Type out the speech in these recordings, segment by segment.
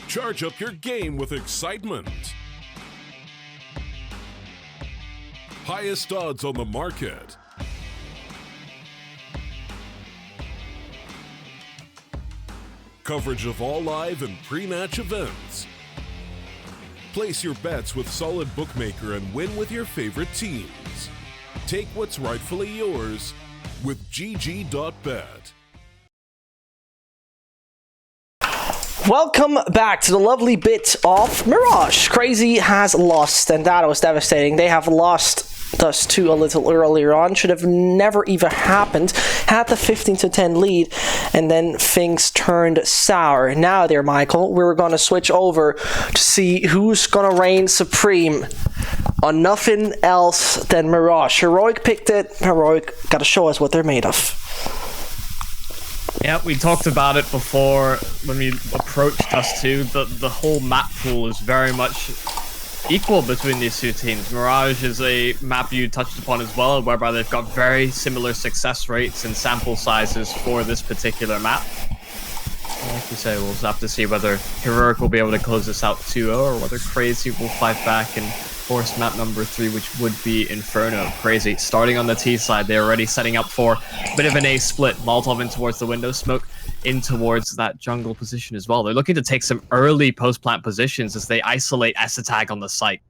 Charge up your game with excitement. Highest odds on the market. Coverage of all live and pre-match events. Place your bets with Solid Bookmaker and win with your favorite teams. Take what's rightfully yours with GG.bet. Welcome back to the lovely bit of Mirage. CR4ZY has lost, and that was devastating. They have lost Dust 2 a little earlier on. Should have never even happened. Had the 15-10 lead, and then things turned sour. Now there, Michael, we're going to switch over to see who's going to reign supreme on nothing else than Mirage. Heroic picked it. Heroic got to show us what they're made of. Yeah, we talked about it before when we approached Dust 2. The whole map pool is very much equal between these two teams. Mirage is a map you touched upon as well, whereby they've got very similar success rates and sample sizes for this particular map. Like you say, we'll have to see whether Heroic will be able to close this out 2-0 or whether CR4ZY will fight back and force map number 3, which would be Inferno. CR4ZY starting on the T side. They're already setting up for a bit of an A split. Molotov in towards the window, smoke in towards that jungle position as well. They're looking to take some early post-plant positions as they isolate S-Attack on the site.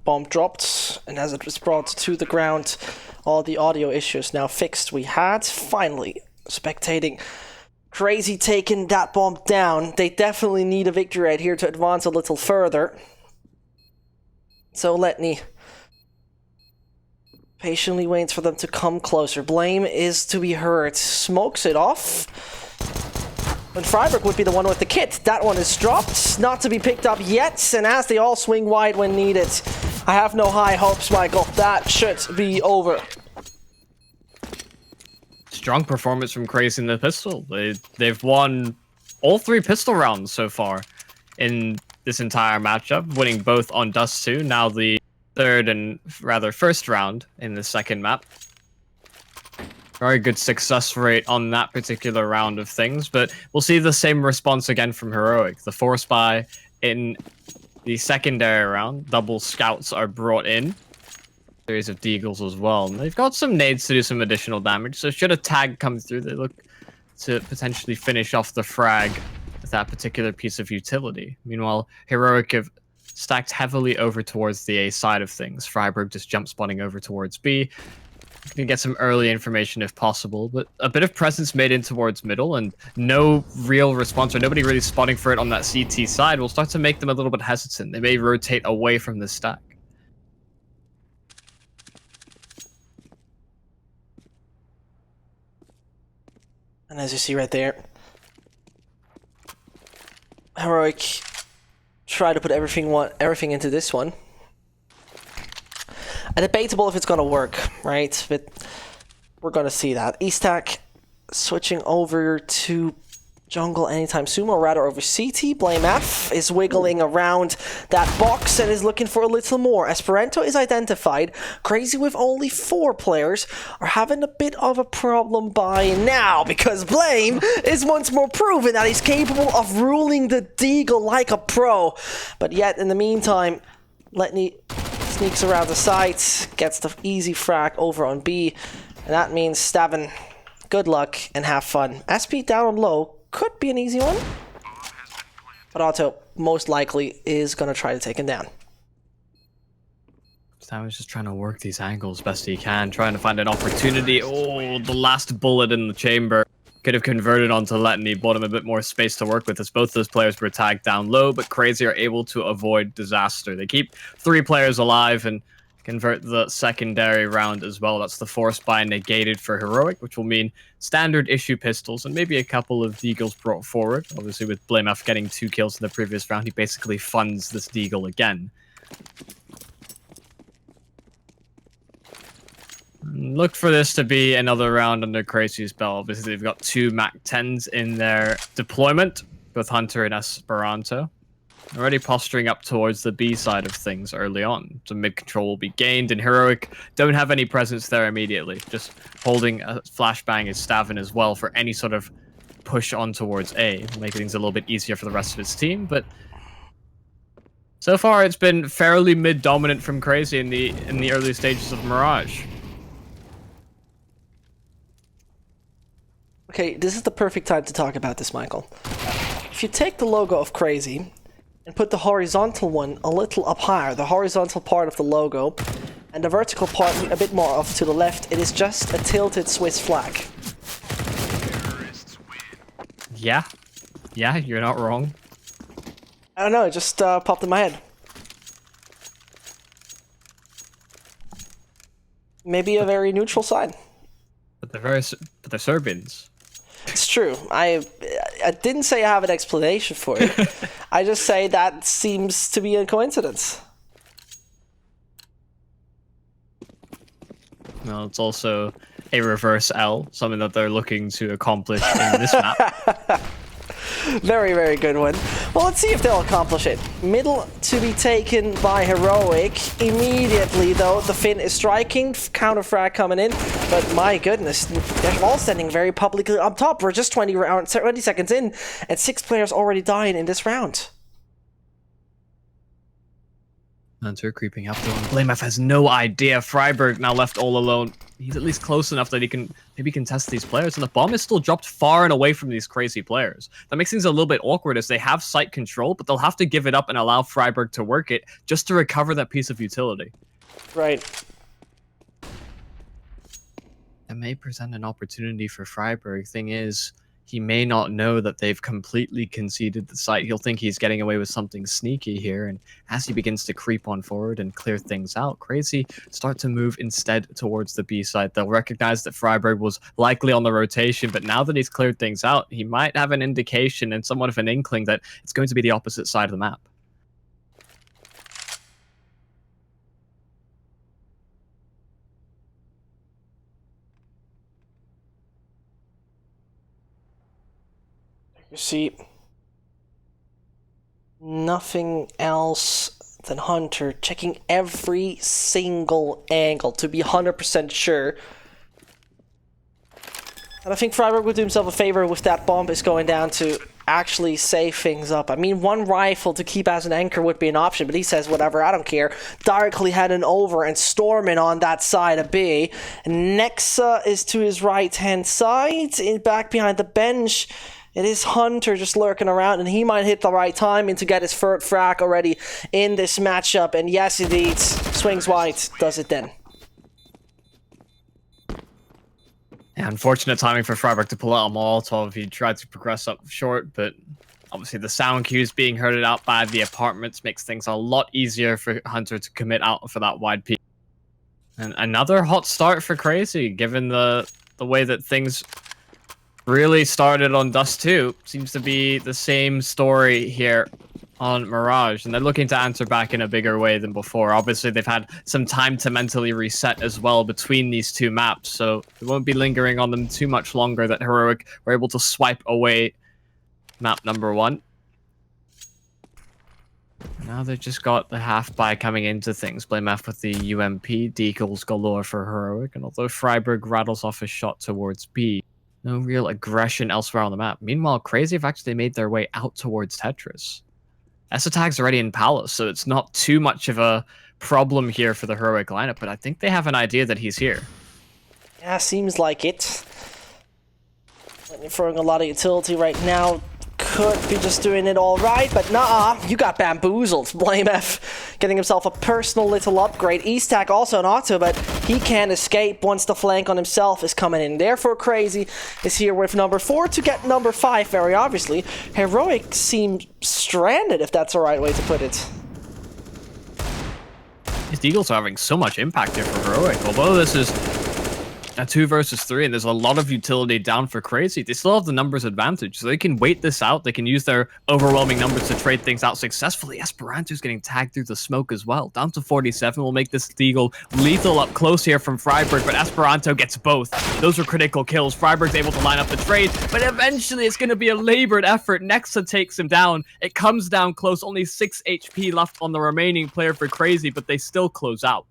Bomb dropped, and as it was brought to the ground, all the audio issues now fixed. We had finally spectating CR4ZY taking that bomb down. They definitely need a victory right here to advance a little further. So Letney patiently waits for them to come closer. Blame is to be heard. Smokes it off. And Freiburg would be the one with the kit. That one is dropped, not to be picked up yet. And as they all swing wide when needed, I have no high hopes, Michael. That should be over. Strong performance from CR4ZY in the pistol. They've won all 3 pistol rounds so far in this entire matchup, winning both on Dust 2, now the third and rather first round in the second map. Very good success rate on that particular round of things, but we'll see the same response again from Heroic. The force buy in the secondary round, double scouts are brought in. Series of deagles as well. And they've got some nades to do some additional damage, so should a tag come through, they look to potentially finish off the frag with that particular piece of utility. Meanwhile, Heroic have stacked heavily over towards the A side of things. Freiburg just jump spawning over towards B. You can get some early information if possible, but a bit of presence made in towards middle and no real response, or nobody really spotting for it on that CT side will start to make them a little bit hesitant. They may rotate away from the stack. And as you see right there, Heroic try to put everything into this one. Debatable if it's gonna work, right? But we're gonna see that. E-Stack switching over to jungle anytime soon, or rather over CT. Blame F is wiggling around that box and is looking for a little more. Esperanto is identified. CR4ZY with only 4 players are having a bit of a problem by now, because Blame is once more proven that he's capable of ruling the deagle like a pro. But yet, in the meantime, Letney sneaks around the site, gets the easy frag over on B, and that means Stavin, good luck and have fun. SP down low could be an easy one, but Otto most likely is going to try to take him down. Stavin's just trying to work these angles best he can, trying to find an opportunity. Oh, the last bullet in the chamber could have converted onto Letney, bought him a bit more space to work with as both those players were tagged down low, but CR4ZY are able to avoid disaster. They keep 3 players alive and convert the secondary round as well. That's the force buy negated for Heroic, which will mean standard issue pistols and maybe a couple of deagles brought forward. Obviously with Blame F getting 2 kills in the previous round, he basically funds this deagle again. Look for this to be another round under CR4ZY's belt. Obviously, they've got 2 MAC-10s in their deployment, both Hunter and Esperanto. already posturing up towards the B side of things early on. So mid control will be gained, and Heroic don't have any presence there immediately. Just holding a flashbang is Stavin as well for any sort of push on towards A, making things a little bit easier for the rest of his team. But so far, it's been fairly mid-dominant from Crazy in the early stages of Mirage. Okay, this is the perfect time to talk about this, Michael. If you take the logo of Crazy and put the horizontal one a little up higher, the horizontal part of the logo, and the vertical part a bit more off to the left, it is just a tilted Swiss flag. Yeah, you're not wrong. I don't know, it just popped in my head. Maybe a very neutral side. But they're Serbians. It's true. I didn't say I have an explanation for it. I just say that seems to be a coincidence. Well, it's also a reverse L, something that they're looking to accomplish in this map. Very, very good one. Well, let's see if they'll accomplish it. Middle to be taken by Heroic. Immediately, though, the Finn is striking. Counter frag coming in. But my goodness, they're all standing very publicly up top. We're just 20 seconds in, and 6 players already dying in this round. Hunter creeping up though, and Blamef has no idea. Freiburg now left all alone. He's at least close enough that he can maybe contest these players, and the bomb is still dropped far and away from these Crazy players. That makes things a little bit awkward as they have site control, but they'll have to give it up and allow Freiburg to work it just to recover that piece of utility. Right. That may present an opportunity for Freiburg. Thing is, he may not know that they've completely conceded the site. He'll think he's getting away with something sneaky here, and as he begins to creep on forward and clear things out, Crazy start to move instead towards the B side. They'll recognize that Freiburg was likely on the rotation, but now that he's cleared things out, he might have an indication and somewhat of an inkling that it's going to be the opposite side of the map. You see, nothing else than Hunter checking every single angle to be 100% sure. And I think Freiburg would do himself a favor with that bomb is going down to actually save things up. I mean, one rifle to keep as an anchor would be an option, but he says, whatever, I don't care. Directly heading over and storming on that side of B. Nexa is to his right-hand side, back behind the bench. It is Hunter just lurking around, and he might hit the right timing to get his third frag already in this matchup. And yes, indeed, swings wide, does it then. Yeah, unfortunate timing for Freiburg to pull out a Molotov. He tried to progress up short, but obviously the sound cues being herded out by the apartments makes things a lot easier for Hunter to commit out for that wide peak. And another hot start for Crazy, given the way that things really started on Dust 2. Seems to be the same story here on Mirage, and they're looking to answer back in a bigger way than before. Obviously, they've had some time to mentally reset as well between these two maps, so we won't be lingering on them too much longer. That Heroic were able to swipe away map number 1. Now they've just got the half-buy coming into things. Blamef with the UMP, decals galore for Heroic, and although Freiburg rattles off a shot towards B, no real aggression elsewhere on the map. Meanwhile, Crazy have actually made their way out towards Tetris. S-Attack's already in Palace, so it's not too much of a problem here for the Heroic lineup, but I think they have an idea that he's here. Yeah, seems like it. Throwing a lot of utility right now. Could be just doing it all right, but nah, you got bamboozled. Blamef getting himself a personal little upgrade. Eastack also an auto, but he can't escape once the flank on himself is coming in. Therefore, Crazy is here with number 4 to get number 5, very obviously. Heroic seems stranded, if that's the right way to put it. These Eagles are having so much impact here for Heroic. Although this is a 2 versus 3, and there's a lot of utility down for Crazy. They still have the numbers advantage, so they can wait this out. They can use their overwhelming numbers to trade things out successfully. Esperanto's getting tagged through the smoke as well. Down to 47 will make this lethal up close here from Freiburg, but Esperanto gets both. Those are critical kills. Freiburg's able to line up the trade, but eventually it's going to be a labored effort. Nexa takes him down. It comes down close. Only 6 HP left on the remaining player for Crazy, but they still close out.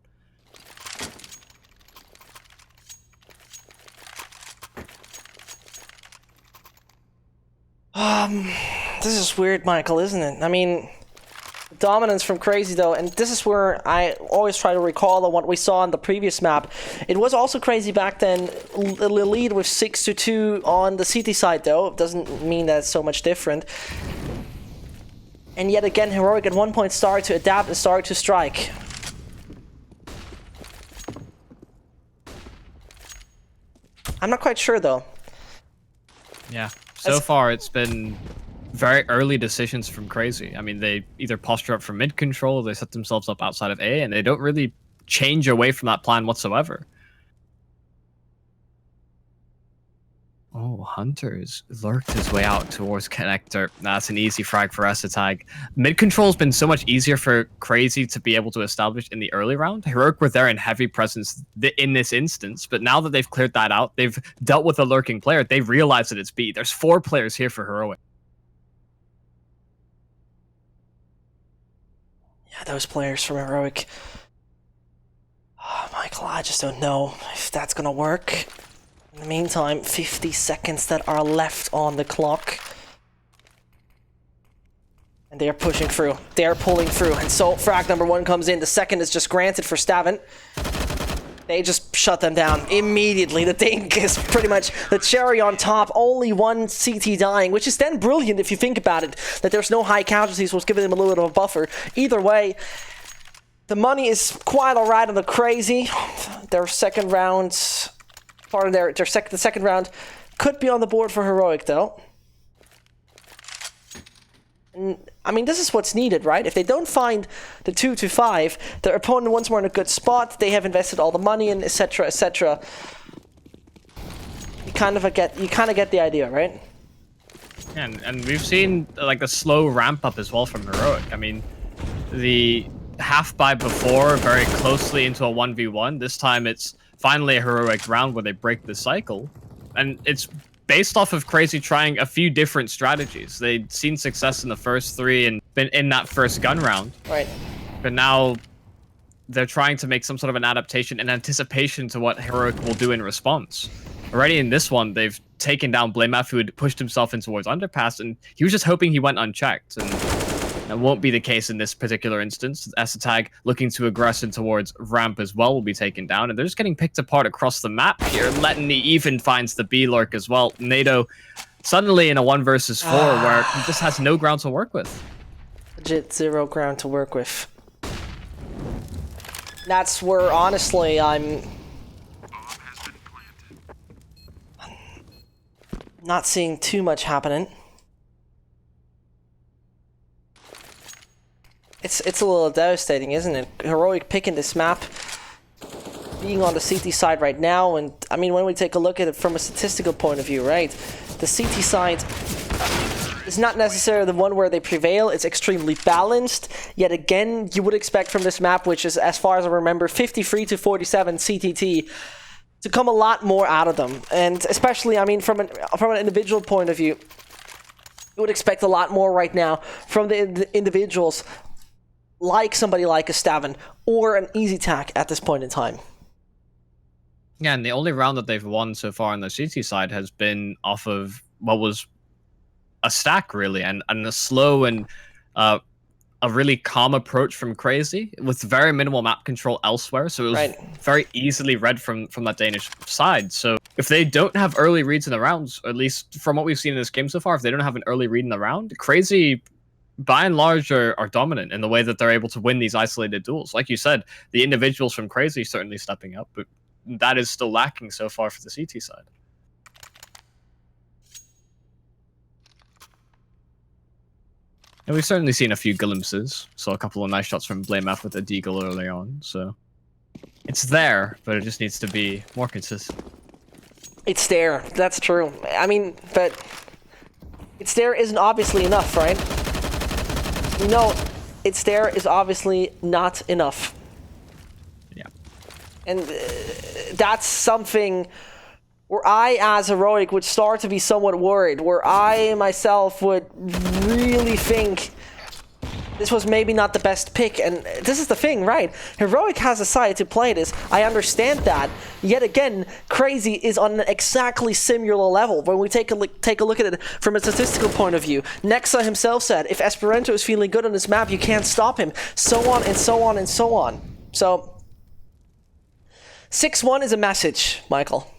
This is weird, Michael, isn't it? I mean, dominance from Crazy, though, and this is where I always try to recall on what we saw on the previous map. It was also Crazy back then, the lead with 6-2 on the CT side, though. It doesn't mean that it's so much different. And yet again, Heroic at one point started to adapt and started to strike. I'm not quite sure, though. Yeah. So far, it's been very early decisions from Crazy. I mean, they either posture up for mid control, they set themselves up outside of A, and they don't really change away from that plan whatsoever. Oh, Hunter's lurked his way out towards Connector. That's an easy frag for StarLadder. Mid control has been so much easier for Crazy to be able to establish in the early round. Heroic were there in heavy presence in this instance, but now that they've cleared that out, they've dealt with a lurking player, they realize that it's B. There's 4 players here for Heroic. Yeah, those players from Heroic. Oh, Michael, I just don't know if that's gonna work. In the meantime, 50 seconds that are left on the clock. And they're pushing through. They're pulling through. And so frag number 1 comes in. The second is just granted for Stavin. They just shut them down immediately. The thing is pretty much the cherry on top. Only 1 CT dying, which is then brilliant if you think about it. That there's no high casualties was giving them a little bit of a buffer. Either way, the money is quite alright on the Crazy. Their second round... Part of the second round could be on the board for Heroic, though. And, I mean, this is what's needed, right? If they don't find the 2-5, their opponent once more in a good spot. They have invested all the money in, etc., etc. You kind of get the idea, right? And we've seen like a slow ramp up as well from Heroic. I mean, the half buy before very closely into a 1v1. This time it's finally a Heroic round where they break the cycle, and it's based off of Crazy trying a few different strategies. They'd seen success in the first 3 and been in that first gun round, right? But now they're trying to make some sort of an adaptation in anticipation to what Heroic will do in response. Already in this one, they've taken down Blamaf, who had pushed himself in towards Underpass, and he was just hoping he went unchecked, and that won't be the case in this particular instance. StarLadder looking to aggress in towards Ramp as well will be taken down, and they're just getting picked apart across the map here. Letany even finds the B lurk as well. NATO suddenly in a 1 versus 4 where he just has no ground to work with. Legit 0 ground to work with. That's where, honestly, I'm not seeing too much happening. It's a little devastating, isn't it? Heroic picking this map, being on the CT side right now, and I mean, when we take a look at it from a statistical point of view, right? The CT side is not necessarily the one where they prevail. It's extremely balanced. Yet again, you would expect from this map, which is, as far as I remember, 53-47 CTT, to come a lot more out of them. And especially, I mean, from an individual point of view, you would expect a lot more right now from the individuals, like somebody like a Stavin or an Easy Tack at this point in time. Yeah, and the only round that they've won so far on the CT side has been off of what was a stack, really, and a slow and a really calm approach from Crazy with very minimal map control elsewhere, so it was very easily read from that Danish side. So if they don't have early reads in the rounds, or at least from what we've seen in this game so far, if they don't have an early read in the round, Crazy by and large are dominant in the way that they're able to win these isolated duels. Like you said, the individuals from Crazy certainly stepping up, but that is still lacking so far for the CT side. And we've certainly seen a few glimpses. Saw a couple of nice shots from Blamaf with a deagle early on, so It's there, but it just needs to be more consistent. It's there. That's true. I mean, but it's there isn't obviously enough, right? You know, it's there is obviously not enough. Yeah. And that's something where I, as Heroic, would start to be somewhat worried, where I myself would really think this was maybe not the best pick. And this is the thing, right? Heroic has decided to play this. I understand that. Yet again, Crazy is on an exactly similar level. When we take a look at it from a statistical point of view, Nexa himself said, if Esperanto is feeling good on this map, you can't stop him. So on and so on and so on. So 6-1 is a message, Michael.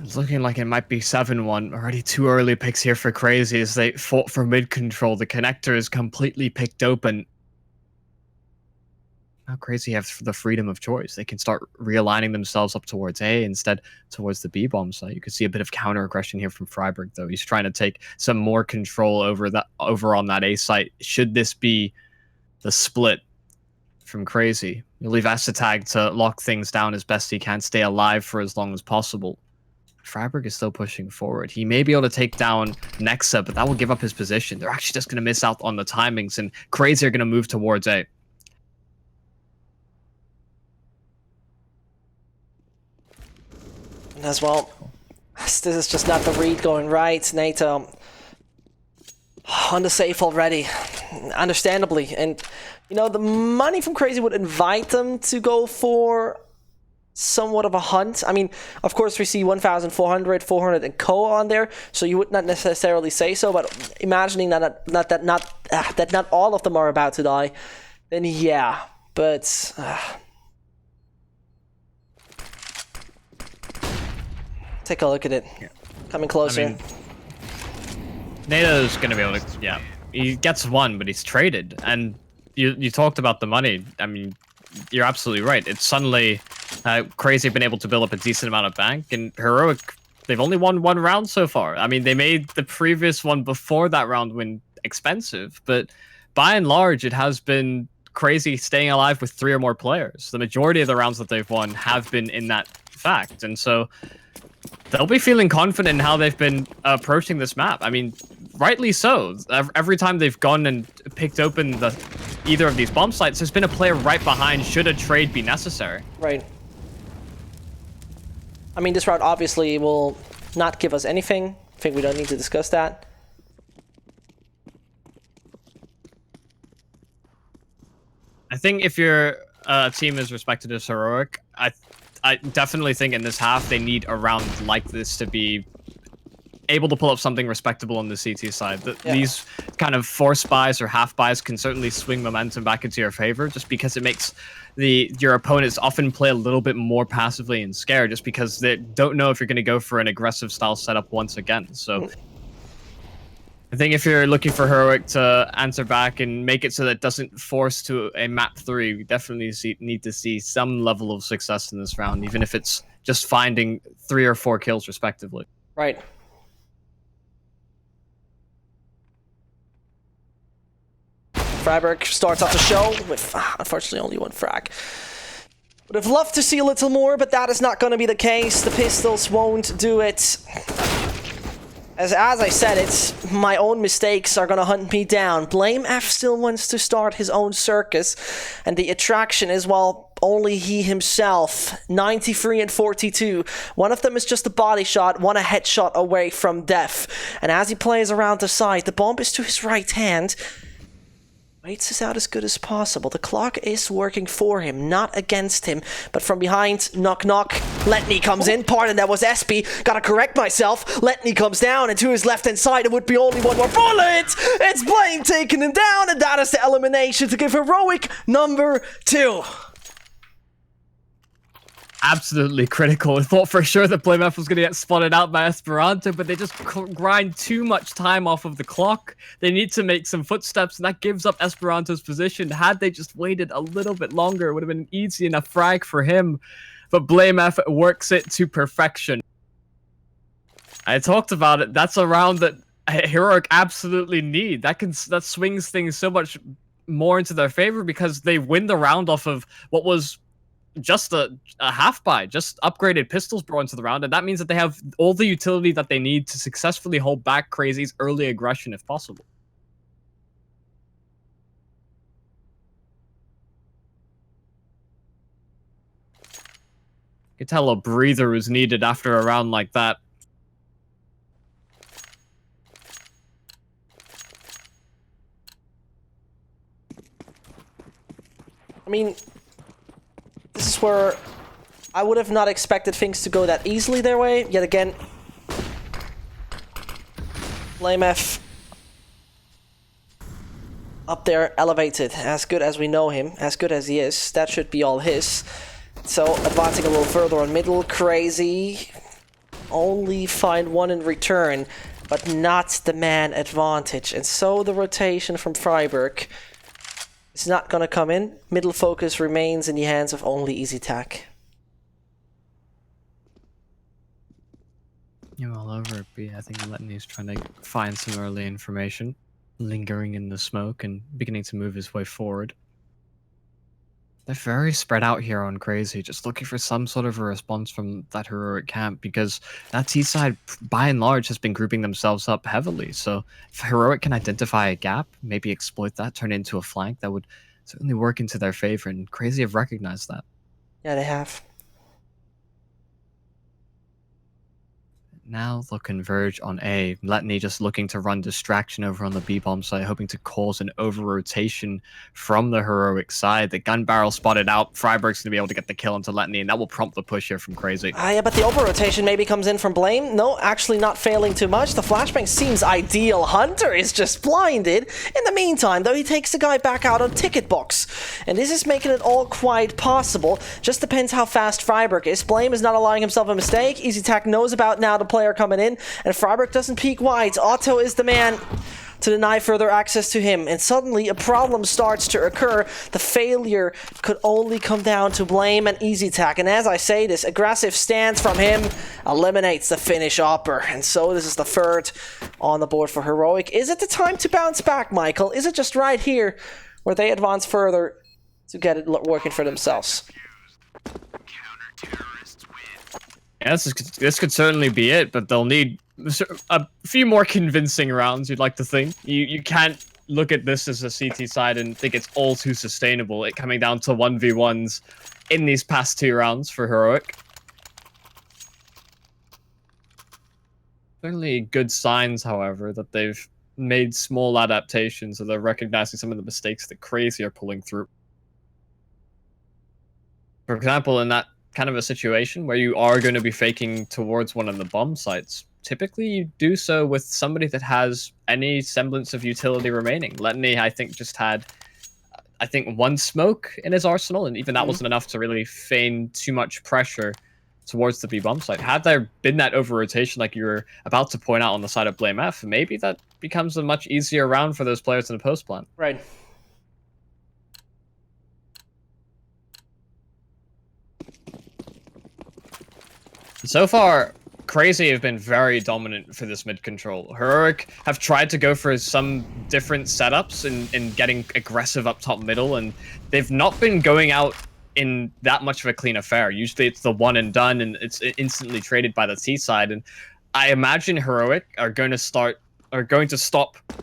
It's looking like it might be 7-1. Already 2 early picks here for Crazy as they fought for mid control. The connector is completely picked open. Now Crazy have the freedom of choice. They can start realigning themselves up towards A instead towards the B bomb site. You could see a bit of counter aggression here from Freiburg, though. He's trying to take some more control over on that A site. Should this be the split from Crazy? You'll leave Esatag to lock things down as best he can, stay alive for as long as possible. Freiburg is still pushing forward. He may be able to take down Nexa, but that will give up his position. They're actually just going to miss out on the timings, and Crazy are going to move towards A. As well, this is just not the read going right. Nate on the safe already, understandably. And, you know, the money from Crazy would invite them to go for somewhat of a hunt. I mean, of course, we see 1,400, 400 and co on there, so you would not necessarily say so, but imagining that not all of them are about to die, then yeah, but take a look at it. Yeah. Coming closer. I mean, NATO's going to be able to, yeah, he gets one, but he's traded, and you talked about the money. I mean, you're absolutely right. It's suddenly Crazy have been able to build up a decent amount of bank, and Heroic, they've only won 1 round so far. I mean, they made the previous one before that round win expensive, but by and large, it has been Crazy staying alive with 3 or more players. The majority of the rounds that they've won have been in that fact, and so they'll be feeling confident in how they've been approaching this map. I mean, rightly so. Every time they've gone and picked open either of these bomb sites, there's been a player right behind should a trade be necessary. Right. I mean, this route obviously will not give us anything. I think we don't need to discuss that. I think if your team is respected as Heroic, I definitely think in this half they need a round like this to be able to pull up something respectable on the CT side. These kind of force buys or half buys can certainly swing momentum back into your favor, just because it makes your opponents often play a little bit more passively and scared, just because they don't know if you're going to go for an aggressive style setup once again. So I think if you're looking for Heroic to answer back and make it so that it doesn't force to a map 3, we definitely need to see some level of success in this round, even if it's just finding 3 or 4 kills respectively. Right. Freiburg starts off the show with, unfortunately, only 1 frag. Would have loved to see a little more, but that is not going to be the case. The pistols won't do it. As I said, it's my own mistakes are going to hunt me down. Blame F still wants to start his own circus, and the attraction is, well, only he himself. 93 and 42. One of them is just a body shot, one a headshot away from death. And as he plays around the side, the bomb is to his right hand. Waits this out as good as possible. The clock is working for him, not against him. But from behind, knock knock, Letney comes in. Pardon, that was SP. Gotta correct myself. Letney comes down, and to his left-hand side, it would be only 1 more bullet. It's Blame taking him down, and that is the elimination to give Heroic number 2. Absolutely critical. I thought for sure that Blame F was going to get spotted out by Esperanto, but they just grind too much time off of the clock. They need to make some footsteps, and that gives up Esperanto's position. Had they just waited a little bit longer, it would have been an easy enough frag for him. But Blame F works it to perfection. I talked about it. That's a round that Heroic absolutely need. That swings things so much more into their favor because they win the round off of what was just a half buy, just upgraded pistols brought into the round, and that means that they have all the utility that they need to successfully hold back Crazy's early aggression if possible. You could tell a breather was needed after a round like that. I mean, this is where I would have not expected things to go that easily their way. Yet again, BlameF up there, elevated, as good as we know him, as good as he is. That should be all his. So, advancing a little further on middle, Crazy only find one in return, but not the man advantage. And so the rotation from Freiburg is not gonna come in. Middle focus remains in the hands of only EasyTac. Yeah, all over it, B. I think Letney's trying to find some early information, lingering in the smoke and beginning to move his way forward. They're very spread out here on Crazy, just looking for some sort of a response from that heroic camp, because that T-side, by and large, has been grouping themselves up heavily. So if heroic can identify a gap, maybe exploit that, turn it into a flank, that would certainly work into their favor, and Crazy have recognized that. Yeah, they have. Now they'll converge on A. Letney just looking to run distraction over on the B-bomb side, hoping to cause an over-rotation from the heroic side. The gun barrel spotted out. Freiburg's going to be able to get the kill into Letney, and that will prompt the push here from Crazy. Yeah, but the over-rotation maybe comes in from Blame. No, actually not failing too much. The flashbang seems ideal. Hunter is just blinded. In the meantime, though, he takes the guy back out on ticket box. And this is making it all quite possible. Just depends how fast Freiburg is. Blame is not allowing himself a mistake. EasyTac knows about now the player coming in, and Freiburg doesn't peek wide. Otto is the man to deny further access to him, and suddenly a problem starts to occur. The failure could only come down to Blame and EasyTac, and as I say, this aggressive stance from him eliminates the Finnish upper, and so this is the third on the board for Heroic. Is it the time to bounce back, Michael? Is it just right here where they advance further to get it working for themselves? Yeah, this could certainly be it, but they'll need a few more convincing rounds, you'd like to think. You can't look at this as a CT side and think it's all too sustainable, it coming down to 1v1s in these past 2 rounds for Heroic. Certainly good signs, however, that they've made small adaptations, so they're recognizing some of the mistakes that Crazy are pulling through. For example, in that kind of a situation where you are going to be faking towards one of the bomb sites, typically you do so with somebody that has any semblance of utility remaining. Letney, I think, just had, I think, 1 smoke in his arsenal, and even that wasn't enough to really feign too much pressure towards the B-bomb site. Had there been that over-rotation like you were about to point out on the side of BlameF, maybe that becomes a much easier round for those players in the post plan. Right. So far, Crazy have been very dominant for this mid control. Heroic have tried to go for some different setups and getting aggressive up top middle, and they've not been going out in that much of a clean affair. Usually it's the one and done, and it's instantly traded by the T side. And I imagine Heroic are going to stop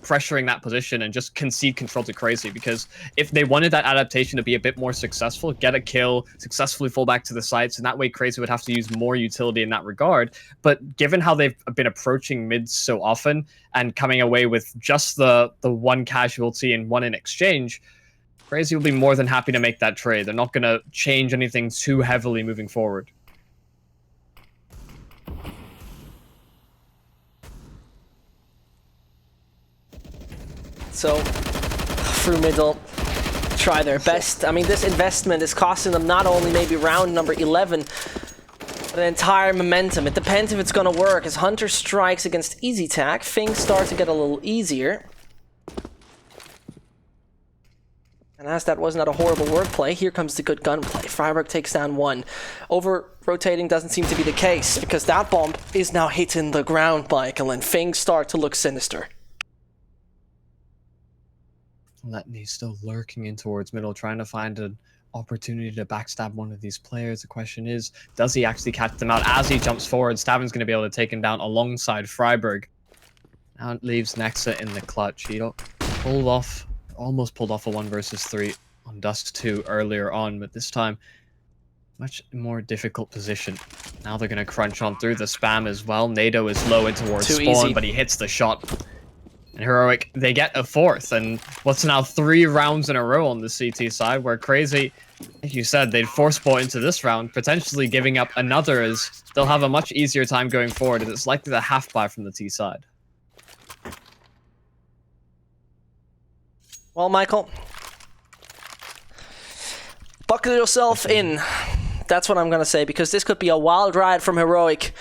pressuring that position and just concede control to Crazy, because if they wanted that adaptation to be a bit more successful, get a kill, successfully fall back to the sites, and that way Crazy would have to use more utility in that regard. But given how they've been approaching mids so often and coming away with just the 1 casualty and 1 in exchange, Crazy will be more than happy to make that trade. They're not going to change anything too heavily moving forward. So, through middle, try their best. I mean, this investment is costing them not only maybe round number 11, but an entire momentum. It depends if it's going to work. As Hunter strikes against EasyTac, things start to get a little easier. And as that was not a horrible wordplay, here comes the good gunplay. Freiburg takes down 1. Over-rotating doesn't seem to be the case, because that bomb is now hitting the ground, Michael, and things start to look sinister. Letney still lurking in towards middle, trying to find an opportunity to backstab one of these players. The question is, does he actually catch them out? As he jumps forward, Stavin's going to be able to take him down alongside Freiburg. Now it leaves Nexa in the clutch. He almost pulled off a 1 versus 3 on Dust 2 earlier on, but this time, much more difficult position. Now they're going to crunch on through the spam as well. NATO is low in towards Too spawn, easy. but he hits the shot. And Heroic, they get a 4th, and what's now 3 rounds in a row on the CT side, where Crazy, like you said, they'd force point into this round, potentially giving up another, as they'll have a much easier time going forward, as it's likely the half buy from the T side. Well, Michael, buckle yourself in. That's what I'm going to say, because this could be a wild ride from Heroic,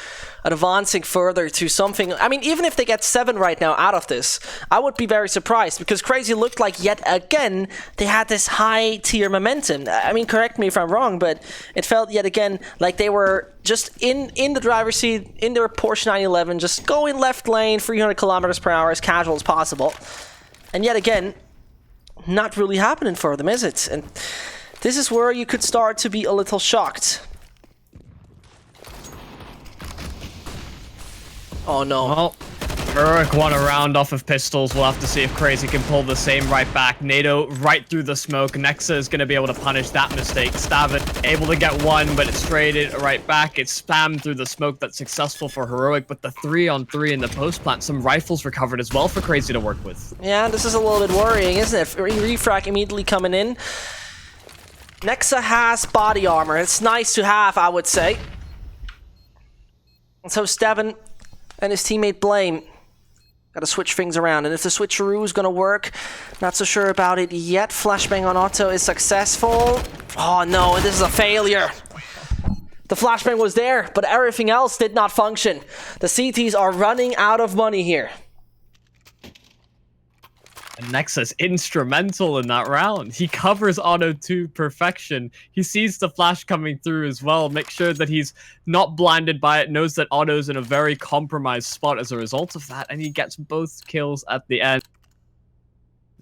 advancing further to something. I mean, even if they get 7 right now out of this, I would be very surprised, because Crazy looked like yet again they had this high tier momentum. I mean, correct me if I'm wrong, but it felt yet again like they were just in the driver's seat, in their Porsche 911, just going left lane, 300 kilometers per hour, as casual as possible. And yet again, not really happening for them, is it? And this is where you could start to be a little shocked. Oh no. Well, Heroic won a round off of pistols. We'll have to see if Crazy can pull the same right back. NATO right through the smoke. Nexa is going to be able to punish that mistake. Stavin able to get 1, but it's traded right back. It's spammed through the smoke. That's successful for Heroic, but the 3-on-3 in the post plant. Some rifles recovered as well for Crazy to work with. Yeah, this is a little bit worrying, isn't it? Refrag immediately coming in. Nexa has body armor. It's nice to have, I would say. And so Stavin and his teammate Blame gotta switch things around, and if the switcheroo is gonna work, not so sure about it yet. Flashbang on Otto is successful. Oh no, this is a failure. The flashbang was there, but everything else did not function. The CTs are running out of money here. And Nexa's instrumental in that round. He covers Otto to perfection. He sees the flash coming through as well, makes sure that he's not blinded by it, knows that Otto's in a very compromised spot as a result of that, and he gets both kills at the end.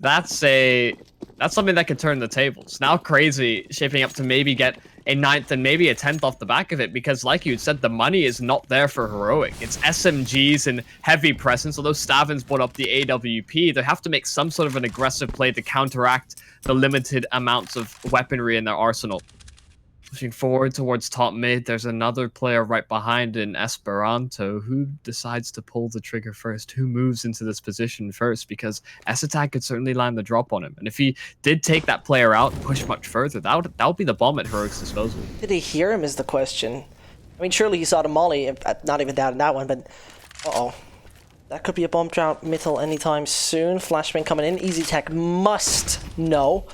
That's something that could turn the tables. Now Crazy shaping up to maybe get a 9th and maybe a 10th off the back of it, because like you said, the money is not there for Heroic. It's SMGs and heavy presence. Although Stavin's brought up the AWP, they have to make some sort of an aggressive play to counteract the limited amounts of weaponry in their arsenal. Pushing forward towards top mid, there's another player right behind in Esperanto. Who decides to pull the trigger first? Who moves into this position first? Because S-Attack could certainly land the drop on him. And if he did take that player out and push much further, that would be the bomb at Heroic's disposal. Did he hear him is the question. I mean, surely he saw the molly, not even doubting that one, but uh-oh. That could be a bomb drop middle anytime soon. Flashbang coming in. Easy Tech must know.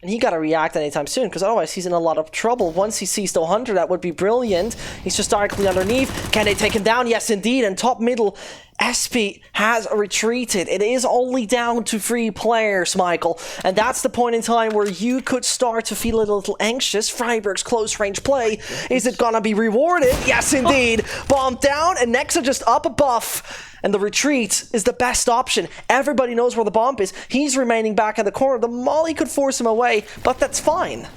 And he got to react anytime soon, because otherwise he's in a lot of trouble. Once he sees the Hunter, that would be brilliant. He's just directly underneath. Can they take him down? Yes, indeed. And top middle, SP has retreated. It is only down to 3 players, Michael. And that's the point in time where you could start to feel a little anxious. Freiburg's close range play. Is it going to be rewarded? Yes, indeed. Bomb down, and Nexa just up above. And the retreat is the best option. Everybody knows where the bomb is. He's remaining back in the corner. The molly could force him away, but that's fine.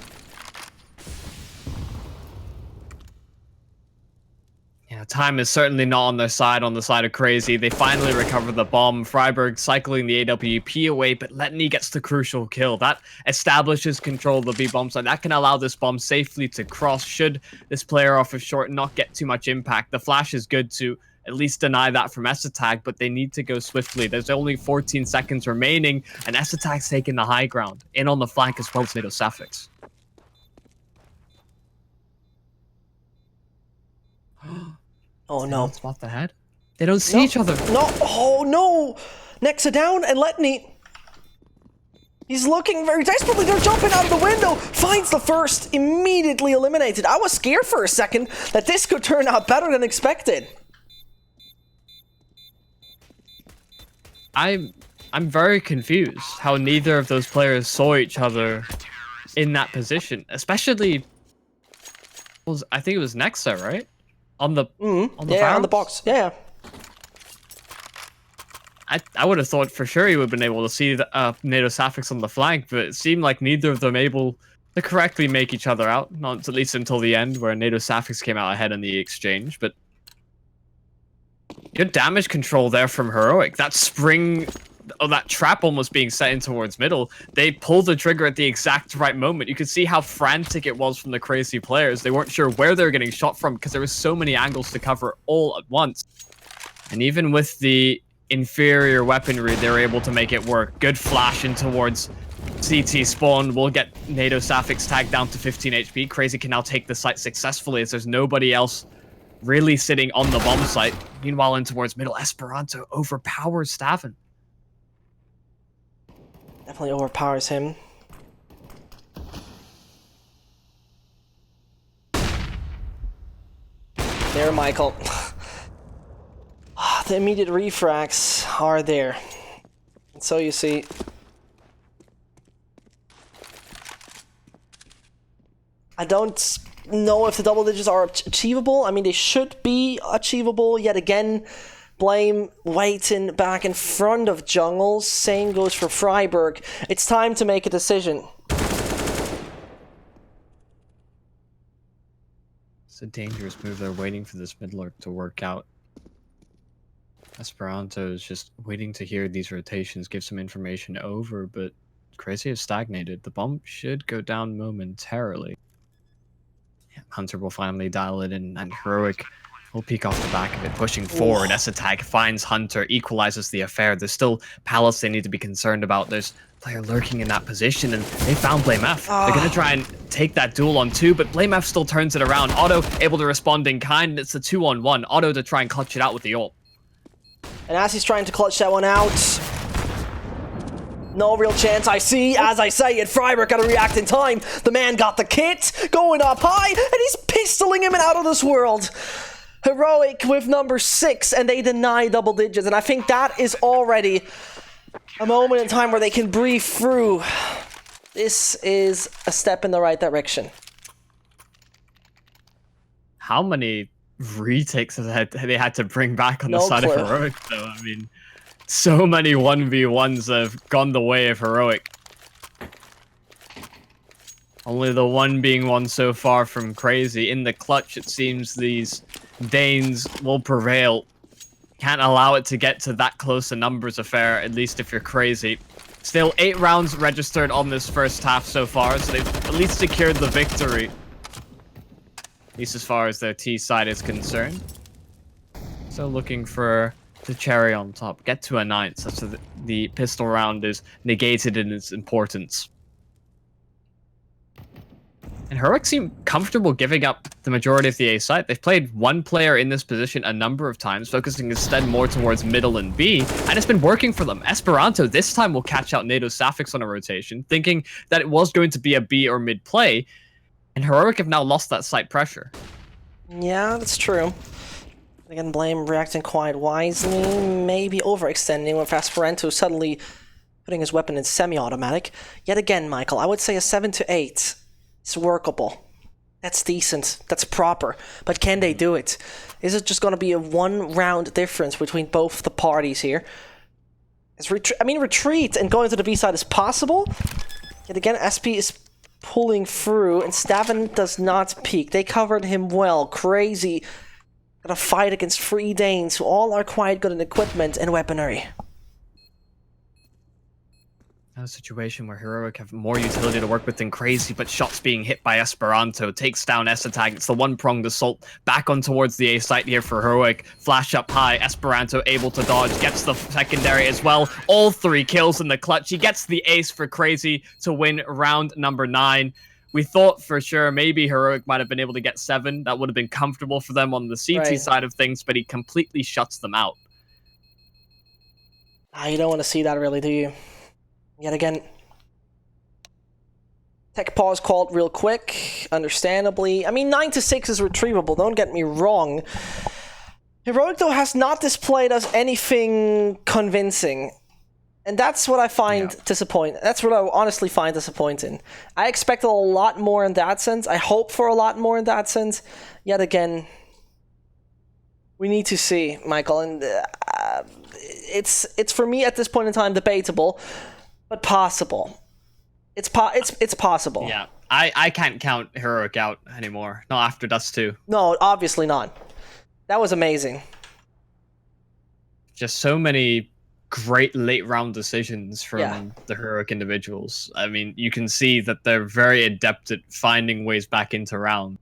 Yeah, time is certainly not on their side, on the side of Crazy. They finally recover the bomb. Freiburg cycling the AWP away, but Letney gets the crucial kill. That establishes control of the B-bomb side. That can allow this bomb safely to cross, should this player off of short not get too much impact. The flash is good to at least deny that from S-Attack, but they need to go swiftly. There's only 14 seconds remaining, and S-Attack's taking the high ground. In on the flank as well as NATO Sapphics. Oh no. Spot the head? They don't see each other. No, oh no! Nexa down, and Letney. He's looking very desperately. They're jumping out of the window. Finds the first, immediately eliminated. I was scared for a second that this could turn out better than expected. I'm very confused how neither of those players saw each other in that position, especially. I think it was Nexa, right? On the on the box. Yeah. I would have thought for sure he would have been able to see the, NATO Sapphics on the flank, but it seemed like neither of them able to correctly make each other out, not at least until the end, where NATO Sapphics came out ahead in the exchange. But good damage control there from Heroic. That spring, that trap almost being set in towards middle, they pulled the trigger at the exact right moment. You could see how frantic it was from the crazy players. They weren't sure where they were getting shot from because there was so many angles to cover all at once. And even with the inferior weaponry, they were able to make it work. Good flash in towards CT spawn. We'll get NATO Sapphics tagged down to 15 HP. Crazy can now take the site successfully as there's nobody else really sitting on the bomb site. Meanwhile, in towards middle, Esperanto overpowers Stavin. Definitely overpowers him. There, Michael. The immediate refracts are there. And so you see... I don't know if the double digits are achievable. I mean, they should be achievable. Yet again, Blame waiting back in front of Jungle. Same goes for Freiburg. It's time to make a decision. It's a dangerous move. They're waiting for this mid lurk to work out. Esperanto is just waiting to hear these rotations, give some information over, but Crazy has stagnated. The bomb should go down momentarily. Hunter will finally dial it in, and Heroic will peek off the back of it, pushing forward. Esatag finds Hunter, equalizes the affair. There's still Palace they need to be concerned about. There's a player lurking in that position, and they found Blame F. They're going to try and take that duel on 2, but Blame F still turns it around. Otto able to respond in kind, and it's a 2-on-1. Otto to try and clutch it out with the ult. And as he's trying to clutch that one out, no real chance I see. As I say it, Freiburg got to react in time. The man got the kit, going up high, and he's pistoling him out of this world. Heroic with number 6, and they deny double digits. And I think that is already a moment in time where they can breathe through. This is a step in the right direction. How many retakes have they had to bring back on the side of Heroic, though? I mean, so many 1v1s have gone the way of Heroic. Only the one being one so far from Crazy. In the clutch, it seems these Danes will prevail. Can't allow it to get to that close a numbers affair, at least if you're Crazy. Still, 8 rounds registered on this first half so far, so they've at least secured the victory. At least as far as their T side is concerned. So looking for the cherry on top. Get to a 9th, such that the pistol round is negated in its importance. And Heroic seem comfortable giving up the majority of the A site. They've played one player in this position a number of times, focusing instead more towards middle and B, and it's been working for them. Esperanto this time will catch out NATO Sapphics on a rotation, thinking that it was going to be a B or mid play, and Heroic have now lost that site pressure. Yeah, that's true. Again, Blame reacting quite wisely, maybe overextending with Esperanto suddenly putting his weapon in semi-automatic. Yet again, Michael, I would say a 7 to 8 is workable. That's decent. That's proper. But can they do it? Is it just going to be a 1-round difference between both the parties here? Retreat and going to the B side is possible. Yet again, SP is pulling through, and Stavin does not peek. They covered him well. Crazy. Gotta fight against 3 Danes who all are quite good in equipment and weaponry. A situation where Heroic have more utility to work with than Crazy, but shots being hit by Esperanto takes down Esatag. It's the one-pronged assault back on towards the A site here for Heroic. Flash up high, Esperanto able to dodge, gets the secondary as well. All 3 kills in the clutch. He gets the ace for Crazy to win round number 9. We thought for sure maybe Heroic might have been able to get 7. That would have been comfortable for them on the CT side of things, but he completely shuts them out. You don't want to see that really, do you? Yet again, tech pause called real quick, understandably. I mean, 9 to 6 is retrievable, don't get me wrong. Heroic, though, has not displayed us anything convincing. And that's what I find disappointing. That's what I honestly find disappointing. I expected a lot more in that sense. I hope for a lot more in that sense. Yet again, we need to see, Michael. And it's for me at this point in time debatable, but possible. It's possible. Yeah, I can't count Heroic out anymore. Not after Dust 2. No, obviously not. That was amazing. Just so many great late round decisions from the Heroic individuals. I mean, you can see that they're very adept at finding ways back into round.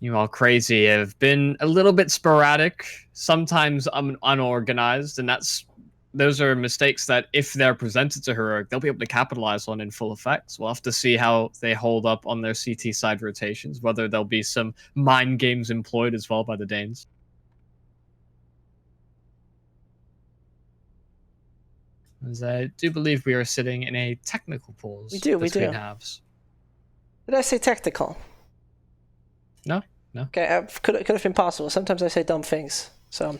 You all crazy have been a little bit sporadic, sometimes unorganized, and those are mistakes that if they're presented to Heroic, they'll be able to capitalize on in full effect. We'll have to see how they hold up on their CT side rotations, whether there'll be some mind games employed as well by the Danes. As I do believe we are sitting in a technical pause between halves. Did I say technical? No. Okay, could have been possible. Sometimes I say dumb things. So,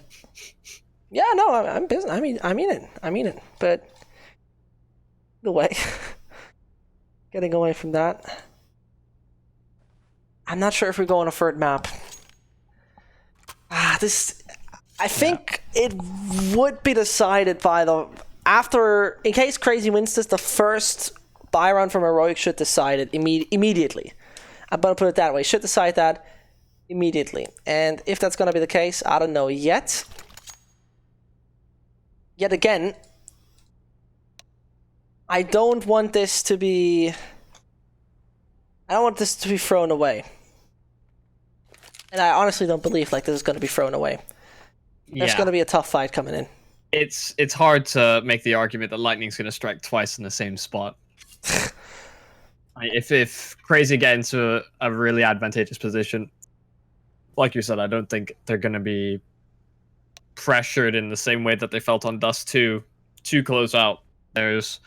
yeah, no, I'm busy. I mean it. But the way, getting away from that, I'm not sure if we go on a third map. I think it would be decided by in case Crazy wins this, the first buy round from Heroic should decide it immediately. I'm gonna put it that way. Should decide that immediately. And if that's gonna be the case, I don't know yet. Yet again, I don't want this to be thrown away. And I honestly don't believe this is gonna be thrown away. There's gonna be a tough fight coming in. It's hard to make the argument that Lightning's gonna strike twice in the same spot. If Crazy get into a really advantageous position, like you said, I don't think they're going to be pressured in the same way that they felt on Dust 2 to close out. There's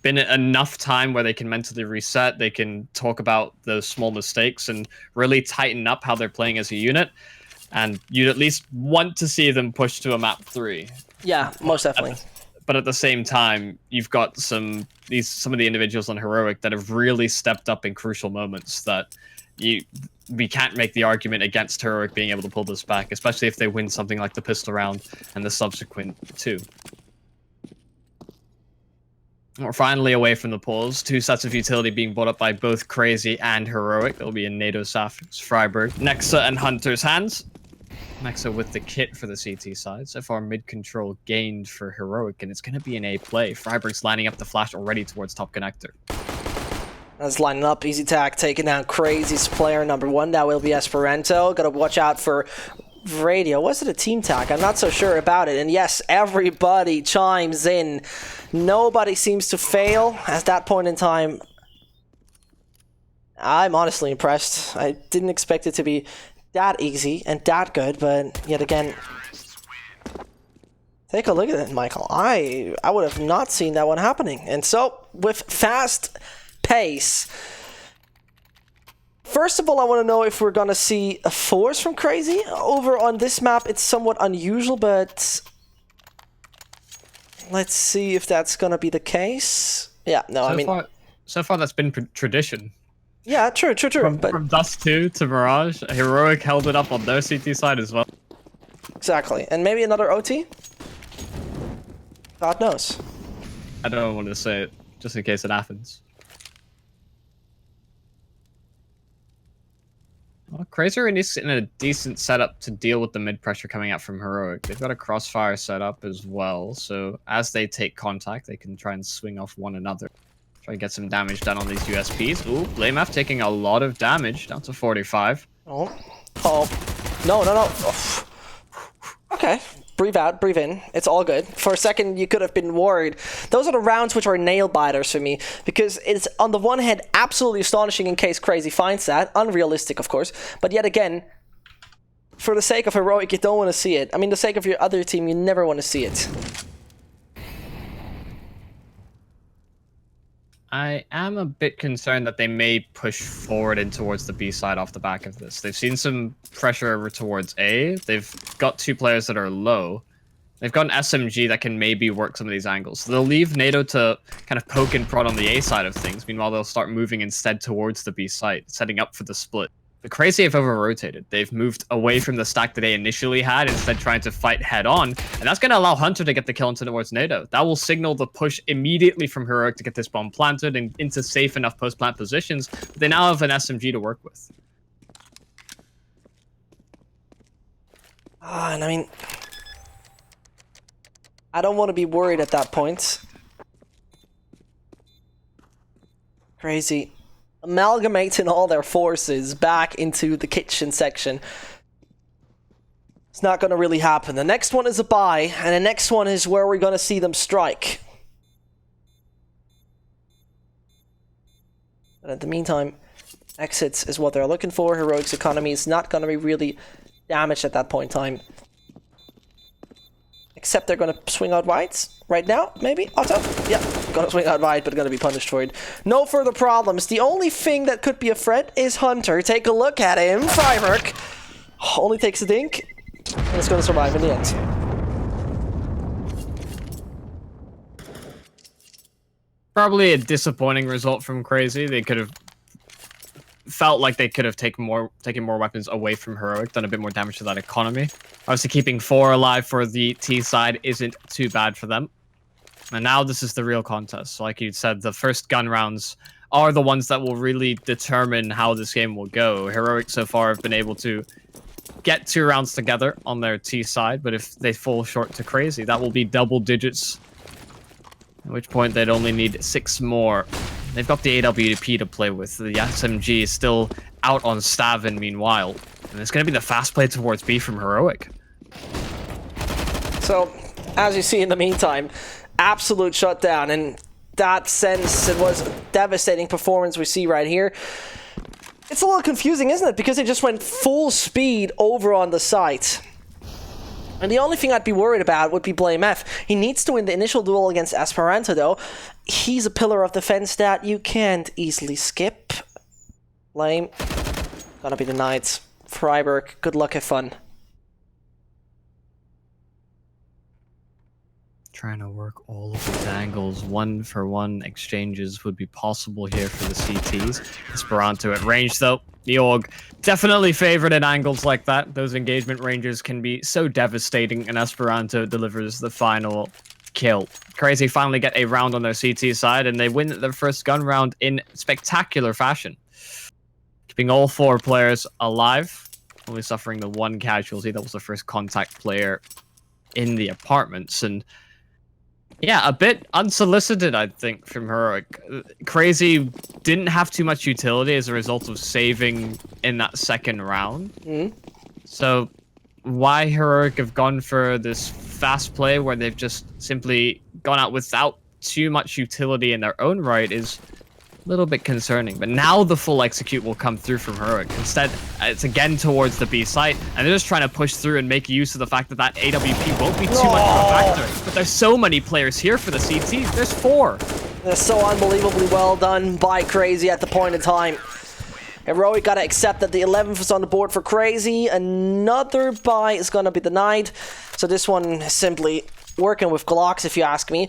been enough time where they can mentally reset, they can talk about those small mistakes and really tighten up how they're playing as a unit, and you'd at least want to see them push to a map 3. Yeah, most definitely. But at the same time, you've got some of the individuals on Heroic that have really stepped up in crucial moments that we can't make the argument against Heroic being able to pull this back, especially if they win something like the pistol round and the subsequent 2. We're finally away from the pause. 2 sets of utility being brought up by both Crazy and Heroic. That'll be in NATO Saf's Freiburg. Nexa and Hunter's hands. Nexa with the kit for the CT side. So far, mid-control gained for Heroic, and it's going to be an A play. Freiburg's lining up the flash already towards top connector. That's lining up. Easy tack taking down Crazy's player number 1. That will be Esperanto. Got to watch out for Radio. Was it a team tack? I'm not so sure about it. And yes, everybody chimes in. Nobody seems to fail at that point in time. I'm honestly impressed. I didn't expect it to be that easy and that good, but yet again, take a look at it, Michael. I would have not seen that one happening. And so, with fast pace, first of all, I want to know if we're going to see a force from Crazy. Over on this map, it's somewhat unusual, but let's see if that's going to be the case. Yeah, no, So far that's been tradition. Yeah, true. From Dust 2 to Mirage, Heroic held it up on their CT side as well. Exactly. And maybe another OT? God knows. I don't want to say it, just in case it happens. Well, Crazy is in a decent setup to deal with the mid-pressure coming out from Heroic. They've got a crossfire set up as well, so as they take contact, they can try and swing off one another. Try to get some damage done on these USPs. Ooh, BlameF taking a lot of damage, down to 45. Oh. No. Oh. Okay. Breathe out, breathe in. It's all good. For a second, you could have been worried. Those are the rounds which are nail-biters for me, because it's, on the one hand, absolutely astonishing in case Crazy finds that. Unrealistic, of course. But yet again, for the sake of Heroic, you don't want to see it. I mean, the sake of your other team, you never want to see it. I am a bit concerned that they may push forward in towards the B side off the back of this. They've seen some pressure over towards A. They've got 2 players that are low. They've got an SMG that can maybe work some of these angles. So they'll leave NATO to kind of poke and prod on the A side of things. Meanwhile, they'll start moving instead towards the B site, setting up for the split. The Crazy have over-rotated. They've moved away from the stack that they initially had, instead trying to fight head-on. And that's going to allow Hunter to get the kill into towards NATO. That will signal the push immediately from Heroic to get this bomb planted and into safe enough post-plant positions. But they now have an SMG to work with. And I mean, I don't want to be worried at that point. Crazy. Amalgamating all their forces back into the kitchen section. It's not going to really happen. The next one is a buy, and the next one is where we're going to see them strike. But in the meantime, exits is what they're looking for. Heroic's economy is not going to be really damaged at that point in time. Except they're going to swing out wide right now, maybe? Otto? Yeah, going to swing out wide, but going to be punished for it. No further problems. The only thing that could be a threat is Hunter. Take a look at him. Freiburg only takes a dink, and it's going to survive in the end. Probably a disappointing result from Crazy. They could have felt like they could have taken more weapons away from Heroic, done a bit more damage to that economy. Obviously, keeping 4 alive for the T side isn't too bad for them. And now this is the real contest. Like you said, the first gun rounds are the ones that will really determine how this game will go. Heroic so far have been able to get 2 rounds together on their T side, but if they fall short to Crazy, that will be double digits. At which point they'd only need 6 more. They've got the AWP to play with. The SMG is still out on Stavin meanwhile. And it's going to be the fast play towards B from Heroic. So, as you see in the meantime, absolute shutdown. In that sense, it was a devastating performance we see right here. It's a little confusing, isn't it? Because they just went full speed over on the site. And the only thing I'd be worried about would be Blame F. He needs to win the initial duel against Esperanto, though. He's a pillar of defense that you can't easily skip. Blame. Gonna be denied. Freiburg, good luck, have fun. Trying to work all of these angles. 1-for-1 exchanges would be possible here for the CTs. Esperanto at range, though. The AUG definitely favored in angles like that. Those engagement ranges can be so devastating, and Esperanto delivers the final kill. Crazy finally get a round on their CT side, and they win their first gun round in spectacular fashion. Keeping all 4 players alive, only suffering the 1 casualty. That was the first contact player in the apartments, and yeah, a bit unsolicited, I think, from Heroic. Crazy didn't have too much utility as a result of saving in that second round. So why Heroic have gone for this fast play where they've just simply gone out without too much utility in their own right is a little bit concerning. But now the full execute will come through from Heroic. Instead, it's again towards the B site, and they're just trying to push through and make use of the fact that that AWP won't be too much of a factor. But there's so many players here for the CT. There's 4. That's so unbelievably well done by Crazy at the point in time. Heroic gotta accept that the 11th is on the board for Crazy. Another buy is gonna be denied. So this one is simply working with Glocks, if you ask me.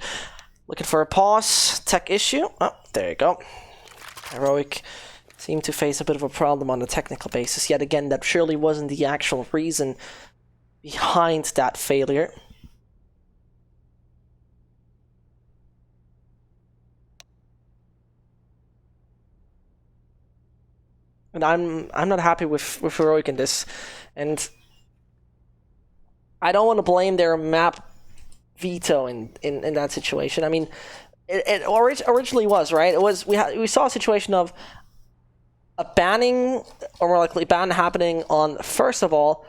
Looking for a pause. Tech issue. Oh, there you go. Heroic seemed to face a bit of a problem on the technical basis. Yet again, that surely wasn't the actual reason behind that failure. And I'm not happy with Heroic in this. And I don't want to blame their map veto in that situation. I mean, it originally was, right? It was we saw a situation of a banning, or more likely ban happening on, first of all,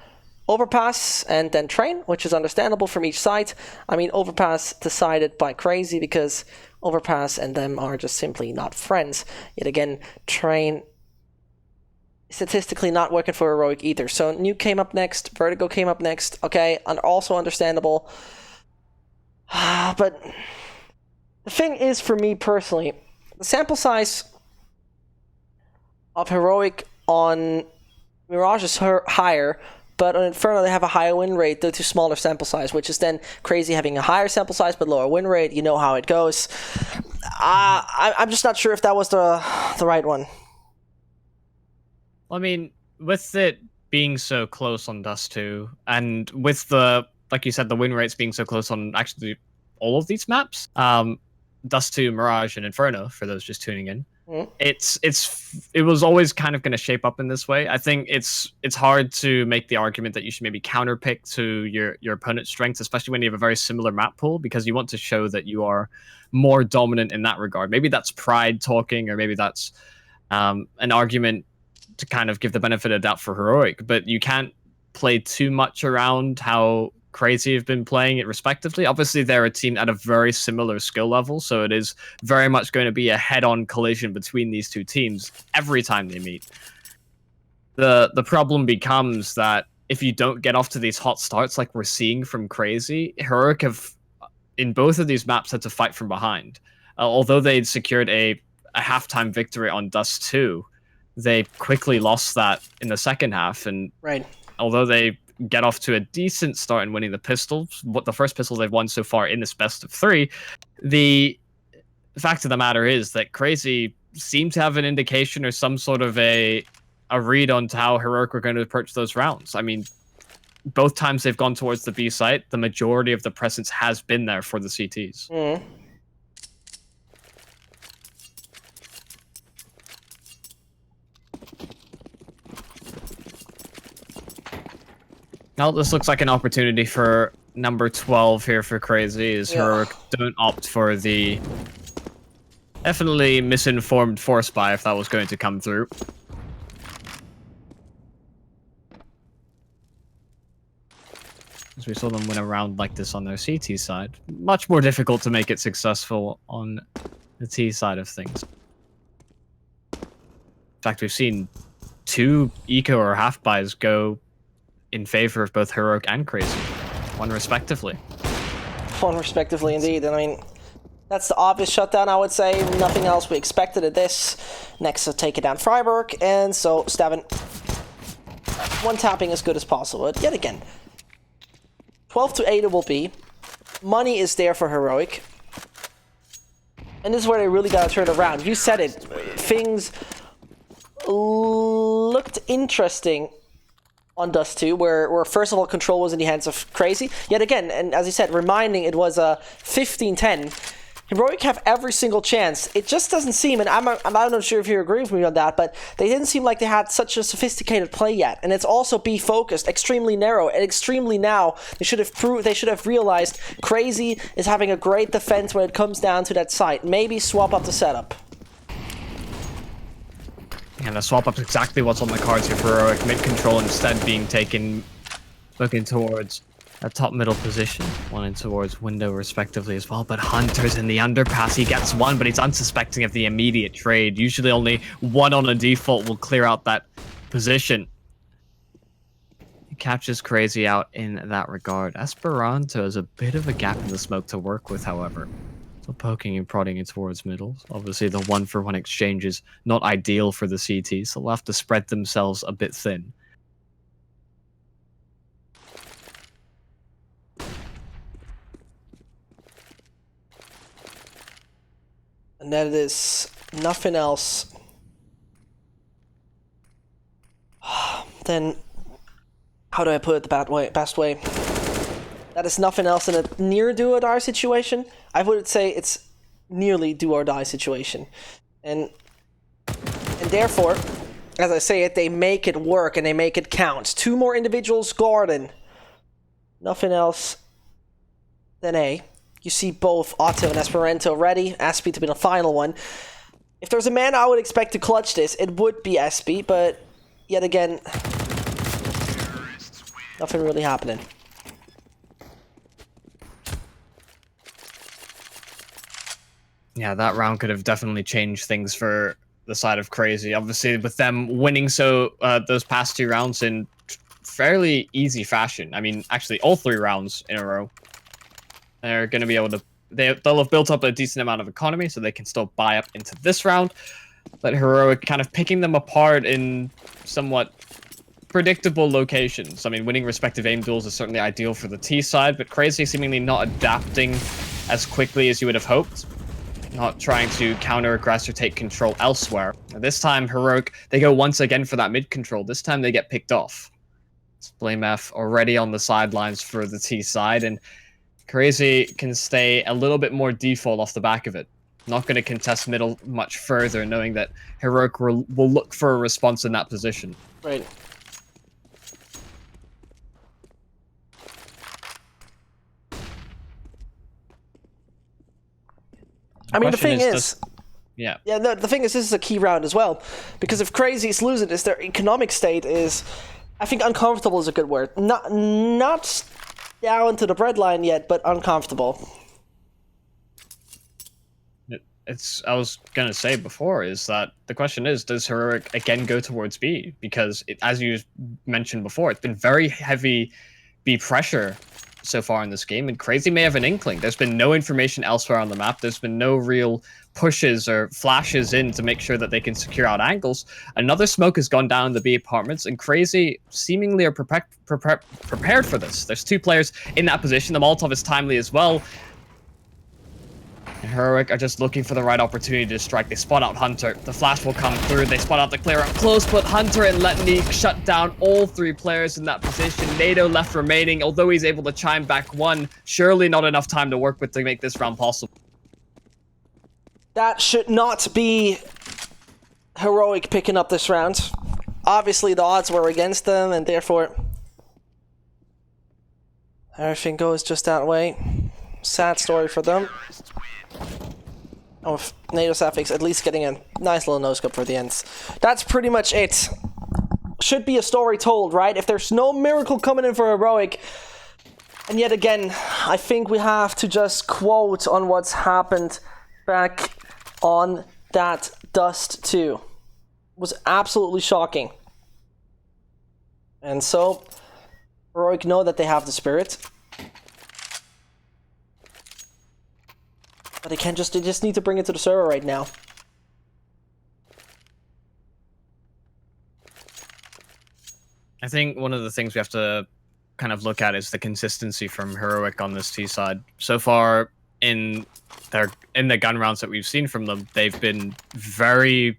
Overpass and then Train, which is understandable from each side. I mean, Overpass decided by Crazy because Overpass and them are just simply not friends. Yet again, Train statistically not working for Heroic either. So Nuke came up next, Vertigo came up next, okay, and also understandable. But the thing is, for me personally, the sample size of Heroic on Mirage is higher, but on Inferno they have a higher win rate due to smaller sample size, which is then Crazy having a higher sample size but lower win rate. You know how it goes. I'm just not sure if that was the right one. I mean, with it being so close on Dust 2, and with the, like you said, the win rates being so close on actually all of these maps, Dust 2, Mirage, and Inferno, for those just tuning in, it was always kind of going to shape up in this way. I think it's hard to make the argument that you should maybe counterpick to your opponent's strengths, especially when you have a very similar map pool, because you want to show that you are more dominant in that regard. Maybe that's pride talking, or maybe that's an argument to kind of give the benefit of doubt for Heroic, but you can't play too much around how Crazy have been playing it respectively. Obviously, they're a team at a very similar skill level, so it is very much going to be a head-on collision between these two teams every time they meet. The problem becomes that if you don't get off to these hot starts like we're seeing from Crazy, Heroic have, in both of these maps, had to fight from behind. Although they'd secured a halftime victory on Dust 2, they quickly lost that in the second half, and although they get off to a decent start in winning the pistols, the first pistol they've won so far in this best of 3, the fact of the matter is that Crazy seem to have an indication or some sort of a read on how Heroic were going to approach those rounds. I mean, both times they've gone towards the B site, the majority of the presence has been there for the CTs. Now this looks like an opportunity for number 12 here for Crazy, as Heroic don't opt for the definitely misinformed force buy if that was going to come through. As we saw them win a round like this on their CT side. Much more difficult to make it successful on the T side of things. In fact, we've seen 2 eco or half buys go in favor of both Heroic and Crazy. One respectively. One respectively, indeed. I mean, that's the obvious shutdown, I would say. Nothing else we expected at this. Next to take it down Freiburg, and so Stavin one tapping as good as possible. But yet again, 12 to 8 it will be. Money is there for Heroic. And this is where they really gotta turn around. You said it. Things looked interesting on Dust 2, where first of all control was in the hands of Crazy. Yet again, and as you said, reminding it was a 15-10. Heroic have every single chance. It just doesn't seem, and I'm not sure if you agree with me on that, but they didn't seem like they had such a sophisticated play yet. And it's also B focused, extremely narrow, and extremely now. They should have realized Crazy is having a great defense when it comes down to that site. Maybe swap up the setup. And the swap up's exactly what's on the cards here for Heroic. Mid-control instead being taken, looking towards a top middle position. One in towards window respectively as well. But Hunter's in the underpass. He gets one, but he's unsuspecting of the immediate trade. Usually only one on a default will clear out that position. He catches Crazy out in that regard. Esperanto has a bit of a gap in the smoke to work with, however. So poking and prodding it towards middles. Obviously, the 1-for-1 exchange is not ideal for the CT, so they'll have to spread themselves a bit thin. And that is nothing else then, how do I put it the best way? That is nothing else than a near do-or-die situation. I would say it's nearly do-or-die situation. And therefore, as I say it, they make it work and they make it count. 2 more individuals, Garden. Nothing else than A. You see both Otto and Esperanto ready. Aspie to be the final one. If there's a man I would expect to clutch this, it would be Aspie, but yet again, nothing really happening. Yeah, that round could have definitely changed things for the side of Crazy. Obviously, with them winning those past 2 rounds in fairly easy fashion. I mean, actually, all 3 rounds in a row. They're going to be able to... They'll have built up a decent amount of economy, so they can still buy up into this round. But Heroic kind of picking them apart in somewhat predictable locations. I mean, winning respective aim duels is certainly ideal for the T side, but Crazy seemingly not adapting as quickly as you would have hoped. not trying to counter-aggress or take control elsewhere. This time, Heroic, they go once again for that mid-control. This time they get picked off. It's BlameF already on the sidelines for the T side, and Crazy can stay a little bit more default off the back of it. Not going to contest middle much further, knowing that Heroic will look for a response in that position. Right. I mean, the thing is, yeah, the thing is, this is a key round as well, because if Crazy is losing this, their economic state is, I think, uncomfortable is a good word. Not down to the breadline yet, but uncomfortable. I was gonna say before is that the question is, does Heroic again go towards B? Because as you mentioned before, it's been very heavy B pressure so far in this game, and Crazy may have an inkling. There's been no information elsewhere on the map. There's been no real pushes or flashes in to make sure that they can secure out angles. Another smoke has gone down in the B apartments, and Crazy seemingly are prepared for this. There's 2 players in that position. The Molotov is timely as well. And Heroic are just looking for the right opportunity to strike. They spot out Hunter. The flash will come through. They spot out the clear up close, but Hunter and Letney shut down all 3 players in that position. NATO left remaining, although he's able to chime back 1. Surely not enough time to work with to make this round possible. That should not be Heroic picking up this round. Obviously, the odds were against them, and therefore everything goes just that way. Sad story for them. Oh, NATO Sapphics at least getting a nice little no-scope for the ends. That's pretty much it. Should be a story told, right? If there's no miracle coming in for Heroic. And yet again, I think we have to just quote on what's happened back on that Dust 2. It was absolutely shocking. And so, Heroic know that they have the spirit. But they just need to bring it to the server right now. I think one of the things we have to kind of look at is the consistency from Heroic on this T side. So far in the gun rounds that we've seen from them, they've been very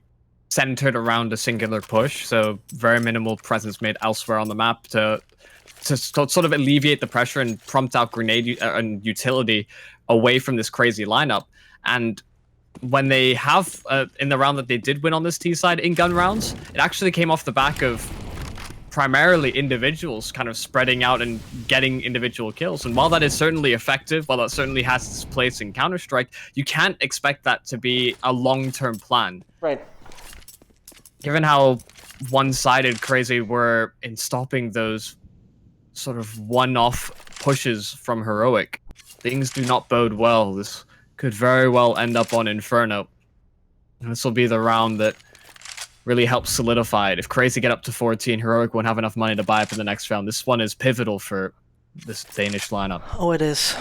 centered around a singular push, so very minimal presence made elsewhere on the map to sort of alleviate the pressure and prompt out grenade and utility away from this Crazy lineup. And when they have, in the round that they did win on this T side in gun rounds, it actually came off the back of primarily individuals kind of spreading out and getting individual kills. And while that is certainly effective, while that certainly has its place in Counter-Strike, you can't expect that to be a long-term plan. Right. Given how one-sided Crazy were in stopping those sort of one-off pushes from Heroic, things do not bode well. This could very well end up on Inferno. And this will be the round that really helps solidify it. If Crazy get up to 14, Heroic won't have enough money to buy up in the next round. This one is pivotal for this Danish lineup. Oh, it is.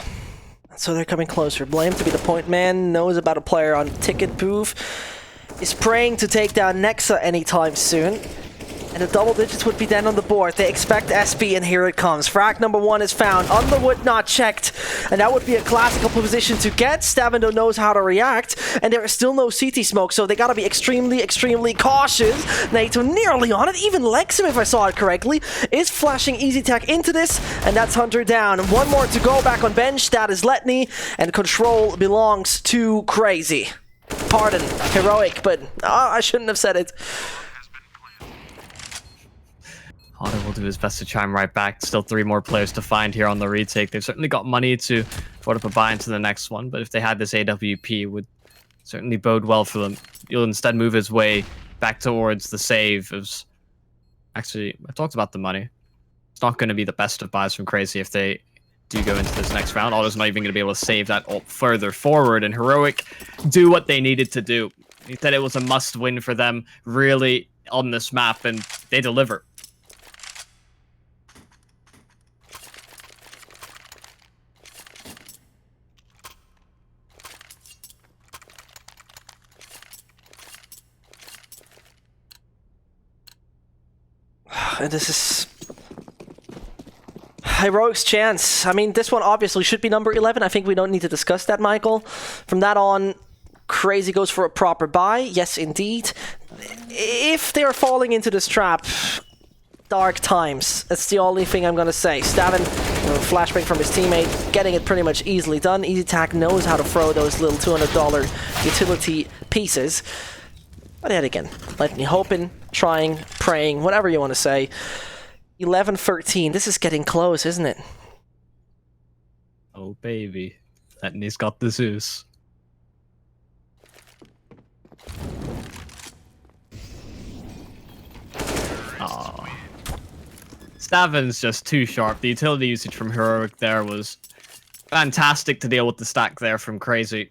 So they're coming closer. Blame to be the point man, knows about a player on ticket booth, is praying to take down Nexa anytime soon. And the double digits would be then on the board. They expect SP, and here it comes. Frag number 1 is found. Underwood not checked. And that would be a classical position to get. Stavendo knows how to react. And there is still no CT smoke, so they gotta be extremely, extremely cautious. NATO nearly on it. Even Lexim, if I saw it correctly, is flashing easy tech into this. And that's Hunter down. And 1 more to go back on bench. That is Letney. And control belongs to Crazy. Pardon, Heroic, but I shouldn't have said it. Otter will do his best to chime right back. Still 3 more players to find here on the retake. They've certainly got money to afford up a buy into the next one, but if they had this AWP, it would certainly bode well for them. You'll instead move his way back towards the save. Actually, I talked about the money. It's not going to be the best of buys from Crazy if they do go into this next round. Otter's not even going to be able to save that ult further forward, and Heroic do what they needed to do. He said it was a must-win for them, really, on this map, and they deliver. This is Heroic's chance. I mean, this one obviously should be number 11. I think we don't need to discuss that, Michael. From that on, Crazy goes for a proper buy. Yes, indeed. If they're falling into this trap, dark times. That's the only thing I'm gonna say. Stavin, flashbang from his teammate, getting it pretty much easily done. EasyTac knows how to throw those little $200 utility pieces. But yet again, let me hoping, trying, praying, whatever you want to say. 11-13. This is getting close, isn't it? Oh baby, Letney's got the Zeus. Aww. Stavin's just too sharp. The utility usage from Heroic there was fantastic to deal with the stack there from Crazy.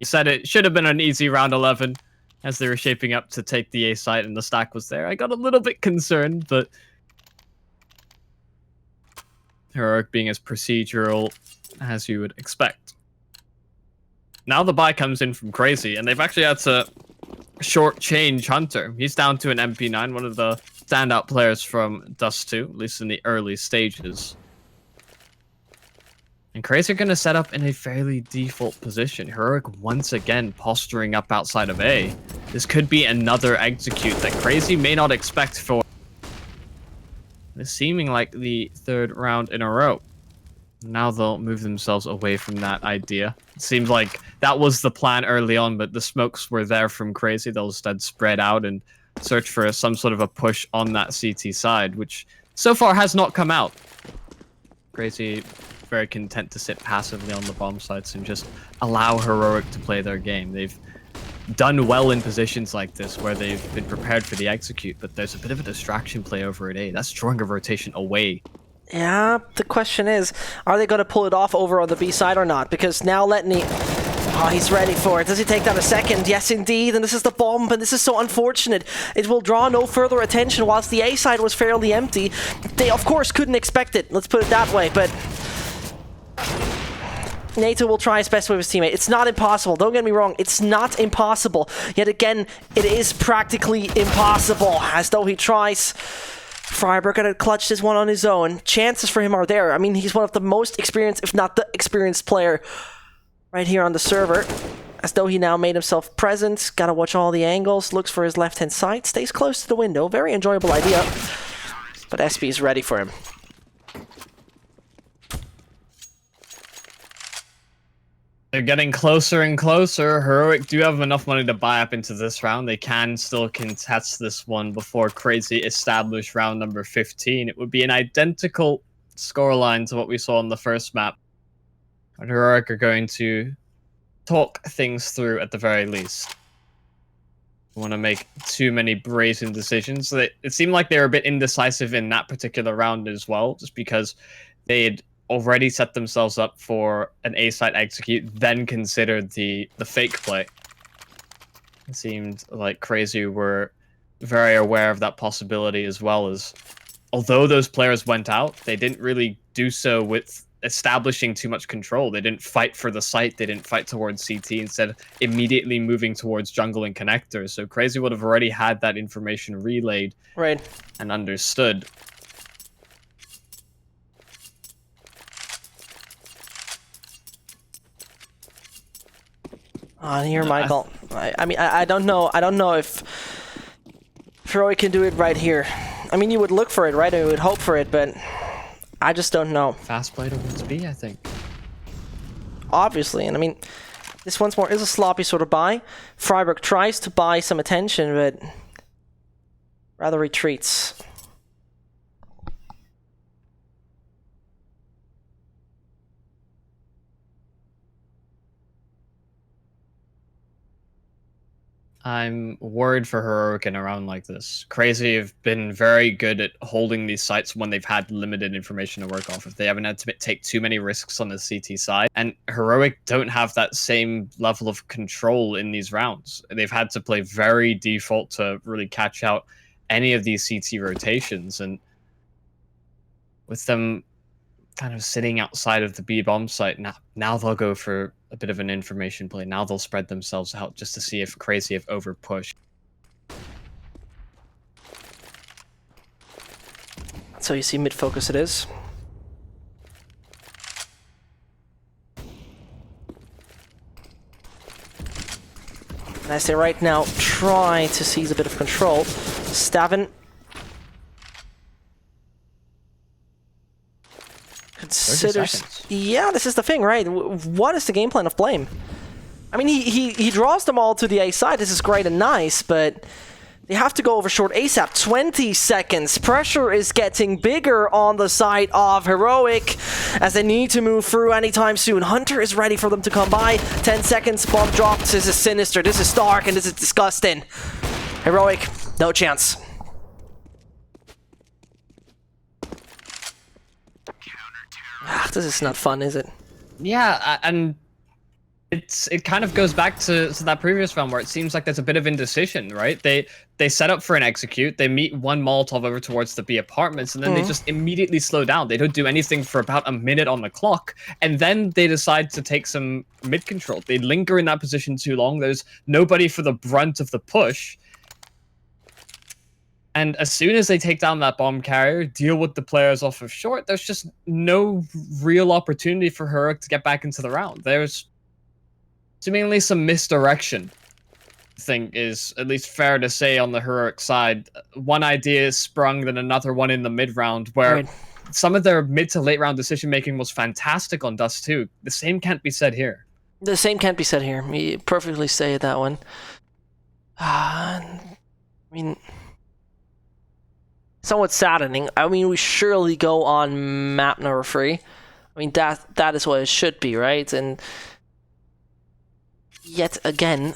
You said it should have been an easy round 11 as they were shaping up to take the A site and the stack was there. I got a little bit concerned, but Heroic being as procedural as you would expect. Now the buy comes in from Crazy, and they've actually had to short-change Hunter. He's down to an MP9, one of the standout players from Dust 2, at least in the early stages. And Crazy are going to set up in a fairly default position. Heroic once again posturing up outside of A. This could be another execute that Crazy may not expect for. It's seeming like the third round in a row. Now they'll move themselves away from that idea. It seems like that was the plan early on, but the smokes were there from Crazy. They'll instead spread out and search for some sort of a push on that CT side, which so far has not come out. Crazy very content to sit passively on the bomb sites and just allow Heroic to play their game. They've done well in positions like this where they've been prepared for the execute, but there's a bit of a distraction play over at A. That's drawing a rotation away. Yeah, the question is, are they going to pull it off over on the B side or not? Because now Letney, oh, he's ready for it. Does he take that a second? Yes, indeed. And this is the bomb, and this is so unfortunate. It will draw no further attention whilst the A side was fairly empty. They, of course, couldn't expect it. Let's put it that way, but NATO will try his best with his teammate. It's not impossible. Don't get me wrong. It's not impossible. Yet again, it is practically impossible. As though he tries. Freiburg gonna clutch this one on his own. Chances for him are there. I mean, he's one of the most experienced, if not the experienced player right here on the server. As though he now made himself present. Gotta watch all the angles. Looks for his left-hand side. Stays close to the window. Very enjoyable idea. But SP is ready for him. They're getting closer and closer. Heroic do have enough money to buy up into this round. They can still contest this one before Crazy establish round number 15. It would be an identical scoreline to what we saw on the first map. But Heroic are going to talk things through at the very least. Don't want to make too many brazen decisions. It seemed like they were a bit indecisive in that particular round as well, just because they had already set themselves up for an A-side execute, then considered the fake play. It seemed like Crazy were very aware of that possibility, as well as, although those players went out, they didn't really do so with establishing too much control. They didn't fight for the site, they didn't fight towards CT, instead immediately moving towards jungle and connectors. So Crazy would have already had that information relayed and understood. On here, Michael. I mean, I don't know. I don't know if Troy can do it right here. I mean, you would look for it, right? I would hope for it, but I just don't know. Fast play towards B, I think. Obviously, and I mean, this once more is a sloppy sort of buy. Freiburg tries to buy some attention, but rather retreats. I'm worried for Heroic in a round like this. Crazy have been very good at holding these sites when they've had limited information to work off of. They haven't had to take too many risks on the CT side. And Heroic don't have that same level of control in these rounds. They've had to play very default to really catch out any of these CT rotations. And with them kind of sitting outside of the B bomb site, now they'll go for a bit of an information play. Now they'll spread themselves out just to see if Crazy have overpushed. So you see mid focus it is. And as they right now try to seize a bit of control, Stavin considers... Yeah, this is the thing, right? What is the game plan of Blame? I mean, he draws them all to the A side. This is great and nice, but they have to go over short ASAP. 20 seconds. Pressure is getting bigger on the side of Heroic as they need to move through anytime soon. Hunter is ready for them to come by. 10 seconds. Bomb dropped. This is sinister. This is dark, and this is disgusting. Heroic, no chance. This is not fun, is it? Yeah, and it kind of goes back to that previous round where it seems like there's a bit of indecision, right? They set up for an execute, they meet one Molotov over towards the B apartments, and then they just immediately slow down. They don't do anything for about a minute on the clock, and then they decide to take some mid control. They linger in that position too long. There's nobody for the brunt of the push. And as soon as they take down that bomb carrier, deal with the players off of short, there's just no real opportunity for Heroic to get back into the round. There's seemingly some misdirection, I think is at least fair to say on the Heroic side. One idea is sprung, then another one in the mid-round, where some of their mid to late round decision-making was fantastic on Dust 2. The same can't be said here. The same can't be said here. You perfectly say that one. I mean... somewhat saddening. I mean, we surely go on map number 3. I mean, that is what it should be, right? And yet again,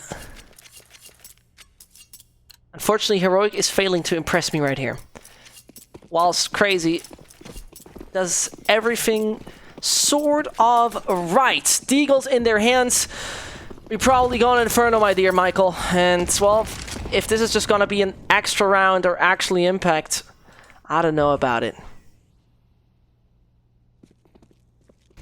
unfortunately, Heroic is failing to impress me right here. Whilst Crazy does everything sort of right. Deagles in their hands. We probably go on Inferno, my dear Michael. And, well, if this is just going to be an extra round or actually Impact, I don't know about it.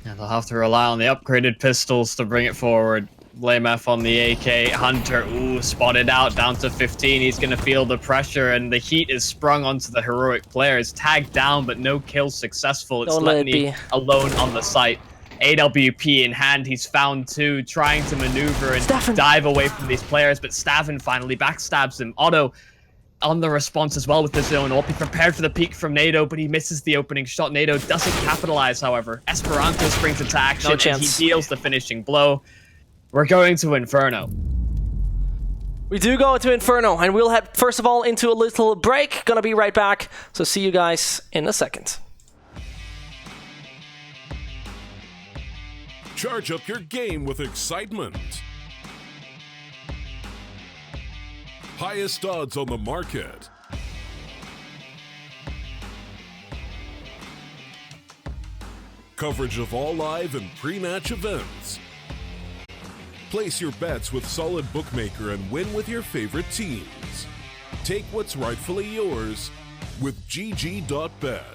Yeah, they'll have to rely on the upgraded pistols to bring it forward. Blame F on the AK. Hunter, ooh, spotted out, down to 15. He's going to feel the pressure, and the heat is sprung onto the Heroic players. Tagged down, but no kill successful. It's Letney alone on the site. AWP in hand, he's found two, trying to maneuver and dive away from these players, but Stavin finally backstabs him. Otto on the response as well with the zone up. He prepared for the peek from NATO, but he misses the opening shot. NATO doesn't capitalize, however. Esperanto springs into action, and he deals the finishing blow. We're going to Inferno. We do go into Inferno, and we'll head first of all into a little break. Gonna be right back, so see you guys in a second. Charge up your game with excitement. Highest odds on the market. Coverage of all live and pre-match events. Place your bets with Solid Bookmaker and win with your favorite teams. Take what's rightfully yours with GG.bet.